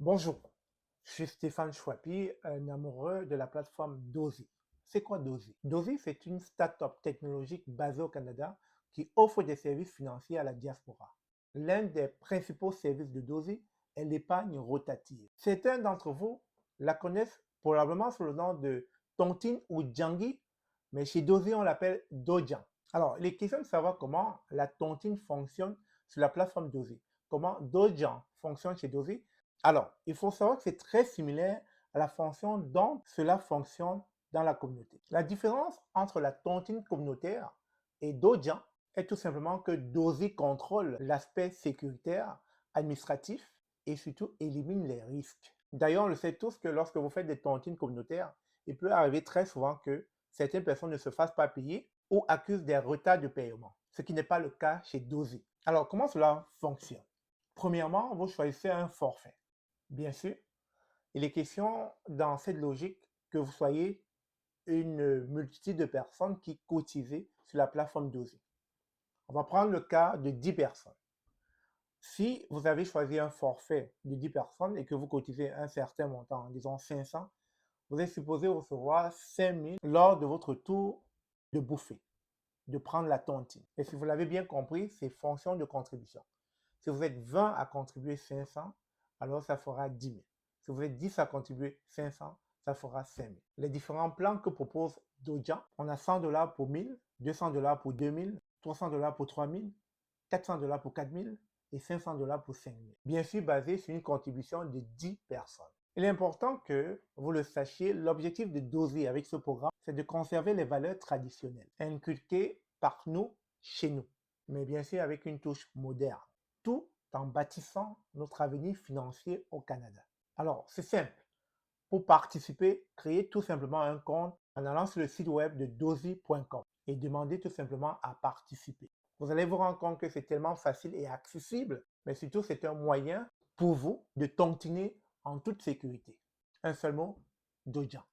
Bonjour, je suis Stéphane Chouapi, un amoureux de la plateforme Dozy. C'est quoi Dozy? Dozy, c'est une start-up technologique basée au Canada qui offre des services financiers à la diaspora. L'un des principaux services de Dozy est l'épargne rotative. Certains d'entre vous la connaissent probablement sous le nom de Tontine ou Djangi, mais chez Dozy, on l'appelle Dojan. Alors, il est question de savoir comment la tontine fonctionne sur la plateforme Dozy, comment Dojan fonctionne chez Dozy. Alors, il faut savoir que c'est très similaire à la fonction dont cela fonctionne dans la communauté. La différence entre la tontine communautaire et Dojan est tout simplement que Dozy contrôle l'aspect sécuritaire, administratif et surtout élimine les risques. D'ailleurs, on le sait tous que lorsque vous faites des tontines communautaires, il peut arriver très souvent que certaines personnes ne se fassent pas payer ou accusent des retards de paiement, ce qui n'est pas le cas chez Dozy. Alors, comment cela fonctionne? Premièrement, vous choisissez un forfait. Bien sûr, il est question dans cette logique que vous soyez une multitude de personnes qui cotisent sur la plateforme Dozy. On va prendre le cas de 10 personnes. Si vous avez choisi un forfait de 10 personnes et que vous cotisez un certain montant, disons 500, vous êtes supposé recevoir 5000 lors de votre tour de bouffer, de prendre la tontine. Et si vous l'avez bien compris, c'est fonction de contribution. Si vous êtes 20 à contribuer 500, alors ça fera 10 000. Si vous êtes 10 à contribuer 500, ça fera 5 000. Les différents plans que propose Dojan, on a 100 $ pour 1000, 200 $ pour 2000, 300 $ pour 3000, 400 $ pour 4000 et 500 $ pour 5000. Bien sûr, basé sur une contribution de 10 personnes. Il est important que vous le sachiez, l'objectif de Dozy avec ce programme, c'est de conserver les valeurs traditionnelles, inculquées par nous, chez nous, mais bien sûr avec une touche moderne, tout en bâtissant notre avenir financier au Canada. Alors, c'est simple. Pour participer, créez tout simplement un compte en allant sur le site web de dozy.com et demandez tout simplement à participer. Vous allez vous rendre compte que c'est tellement facile et accessible, mais surtout c'est un moyen pour vous de tontiner en toute sécurité. Un seul mot, Dojan.